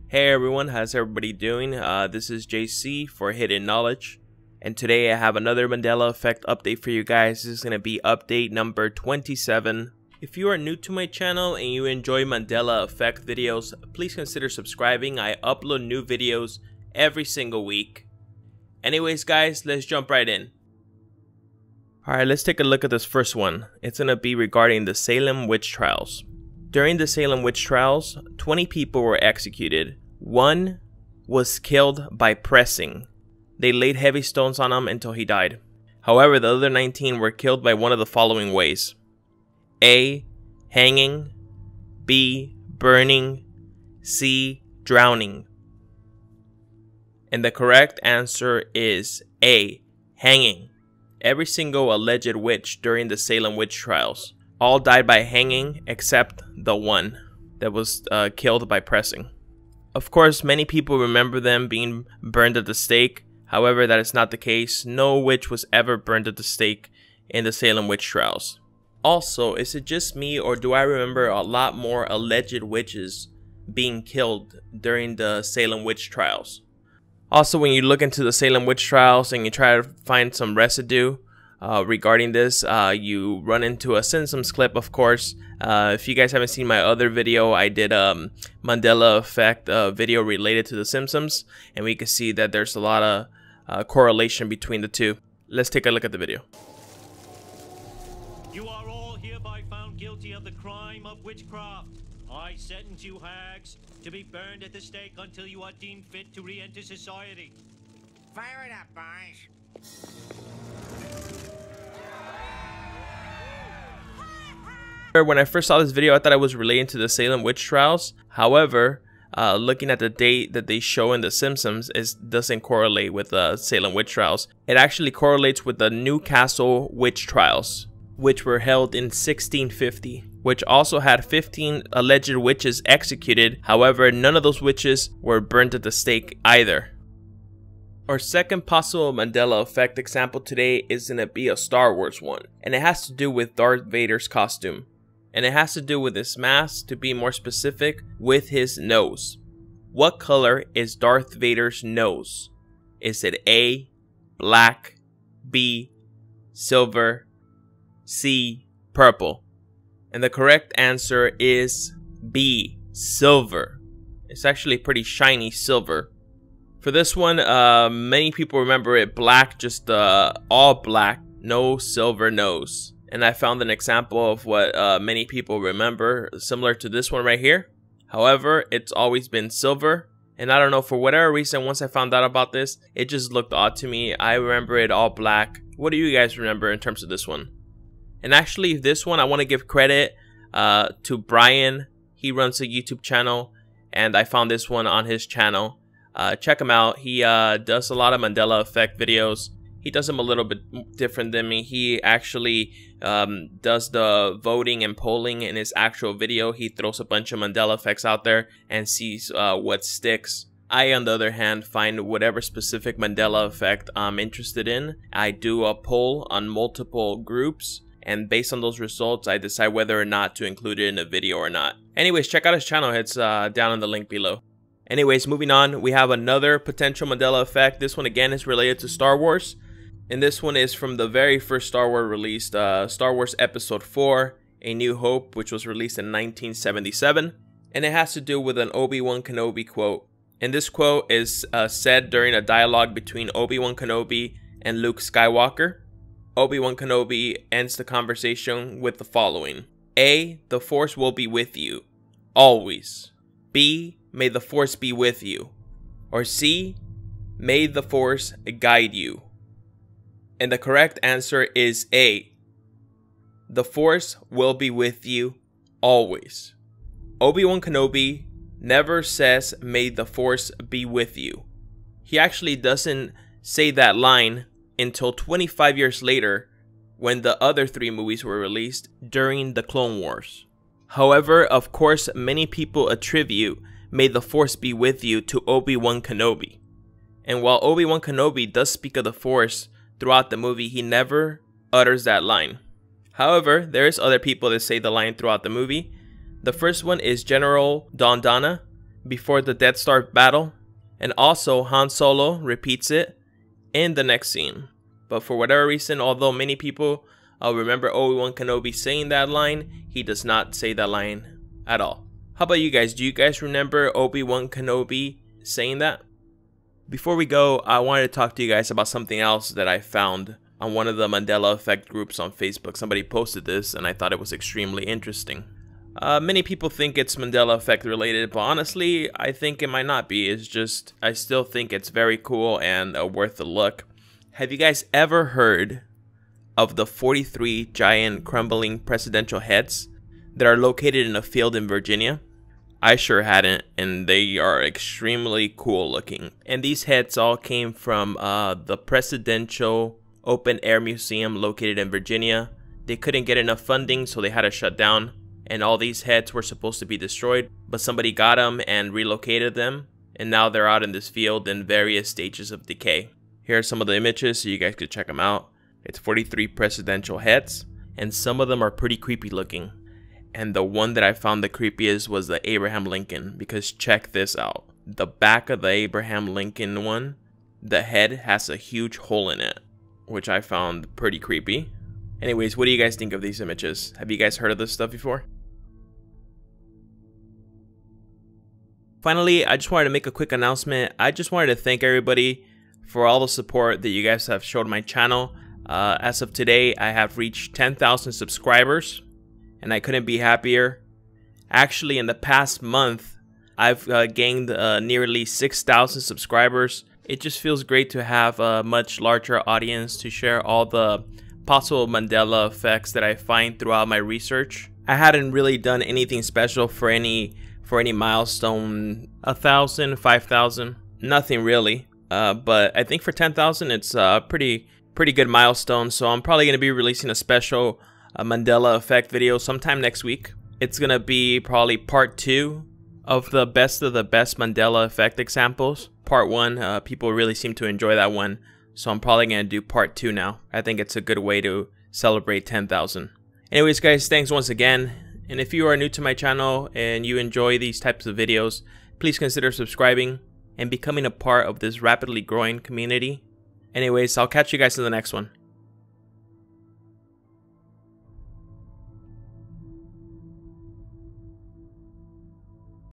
Hey everyone, how's everybody doing? This is JC for Hidden Knowledge, and today I have another Mandela Effect update for you guys. This is going to be update number 27. If you are new to my channel and you enjoy Mandela Effect videos, please consider subscribing. I upload new videos every single week. Anyways guys, let's jump right in. Alright, let's take a look at this first one. It's going to be regarding the Salem witch trials. During the Salem witch trials, 20 people were executed. One was killed by pressing. They laid heavy stones on him until he died. However, the other 19 were killed by one of the following ways. A. Hanging. B. Burning. C. Drowning. And the correct answer is A. Hanging. Every single alleged witch during the Salem witch trials all died by hanging except the one that was killed by pressing. Of course, many people remember them being burned at the stake. However, that is not the case. No witch was ever burned at the stake in the Salem witch trials. Also, is it just me, or do I remember a lot more alleged witches being killed during the Salem witch trials? Also, when you look into the Salem witch trials and you try to find some residue regarding this, you run into a Simpsons clip, of course. If you guys haven't seen my other video, I did a Mandela Effect video related to the Simpsons, and we can see that there's a lot of correlation between the two. Let's take a look at the video. You are all hereby found guilty of the crime of witchcraft. I sentence you hags to be burned at the stake until you are deemed fit to re-enter society. Fire it up, boys. When I first saw this video, I thought it was relating to the Salem witch trials. However, looking at the date that they show in The Simpsons, it doesn't correlate with the Salem witch trials. It actually correlates with the Newcastle witch trials, which were held in 1650, which also had 15 alleged witches executed. However, none of those witches were burnt at the stake either. Our second possible Mandela Effect example today is going to be a Star Wars one, and it has to do with Darth Vader's costume. And it has to do with his mask, to be more specific, with his nose. What color is Darth Vader's nose? Is it A, black, B, silver, C, purple? And the correct answer is B, silver. It's actually pretty shiny silver. For this one, many people remember it black, just all black, no silver nose. And I found an example of what many people remember, similar to this one right here. However, it's always been silver. And I don't know, for whatever reason, once I found out about this, it just looked odd to me. I remember it all black. What do you guys remember in terms of this one? And actually, this one, I want to give credit to Brian. He runs a YouTube channel, and I found this one on his channel. Check him out. He does a lot of Mandela Effect videos. He does them a little bit different than me. He actually does the voting and polling in his actual video. He throws a bunch of Mandela Effects out there and sees what sticks. I, on the other hand, find whatever specific Mandela Effect I'm interested in. I do a poll on multiple groups, and based on those results, I decide whether or not to include it in a video or not. Anyways, check out his channel. It's down in the link below. Anyways, moving on, we have another potential Mandela Effect. This one again is related to Star Wars. And this one is from the very first Star Wars released, Star Wars Episode 4, A New Hope, which was released in 1977. And it has to do with an Obi-Wan Kenobi quote. And this quote is said during a dialogue between Obi-Wan Kenobi and Luke Skywalker. Obi-Wan Kenobi ends the conversation with the following. A, the Force will be with you, always. B, may the Force be with you. Or C, may the Force guide you. And the correct answer is A. The Force will be with you always. Obi-Wan Kenobi never says, may the Force be with you. He actually doesn't say that line until 25 years later, when the other 3 movies were released during the Clone Wars. However, of course, many people attribute, may the Force be with you, to Obi-Wan Kenobi. And while Obi-Wan Kenobi does speak of the Force throughout the movie, he never utters that line. However, there's other people that say the line throughout the movie. The first one is General Dondana, before the Death Star battle, and also Han Solo repeats it in the next scene. But for whatever reason, although many people remember Obi-Wan Kenobi saying that line, he does not say that line at all. How about you guys? Do you guys remember Obi-Wan Kenobi saying that? Before we go, I wanted to talk to you guys about something else that I found on one of the Mandela Effect groups on Facebook. Somebody posted this and I thought it was extremely interesting. Many people think it's Mandela Effect related, but honestly, I think it might not be. It's just, I still think it's very cool and worth a look. Have you guys ever heard of the 43 giant crumbling presidential heads that are located in a field in Virginia? I sure hadn't, and they are extremely cool looking. And these heads all came from the Presidential Open Air Museum located in Virginia. They couldn't get enough funding, so they had to shut down. And all these heads were supposed to be destroyed, but somebody got them and relocated them. And now they're out in this field in various stages of decay. Here are some of the images so you guys could check them out. It's 43 presidential heads, and some of them are pretty creepy looking. And the one that I found the creepiest was the Abraham Lincoln, because check this out. The back of the Abraham Lincoln one, the head has a huge hole in it, which I found pretty creepy. Anyways, what do you guys think of these images? Have you guys heard of this stuff before? Finally, I just wanted to make a quick announcement. I just wanted to thank everybody for all the support that you guys have showed my channel. As of today, I have reached 10,000 subscribers, and I couldn't be happier. Actually, in the past month, I've gained nearly 6,000 subscribers. It just feels great to have a much larger audience to share all the possible Mandela effects that I find throughout my research. I hadn't really done anything special for any milestone. 1,000, 5,000, nothing really. But I think for 10,000, it's a pretty good milestone. So I'm probably gonna be releasing a special Mandela effect video sometime next week. It's gonna be probably part 2 of the best Mandela effect examples. Part 1, people really seem to enjoy that one, so I'm probably gonna do part 2 now. I think it's a good way to celebrate 10,000. Anyways, guys, thanks once again. And if you are new to my channel and you enjoy these types of videos, please consider subscribing and becoming a part of this rapidly growing community. Anyways, I'll catch you guys in the next one.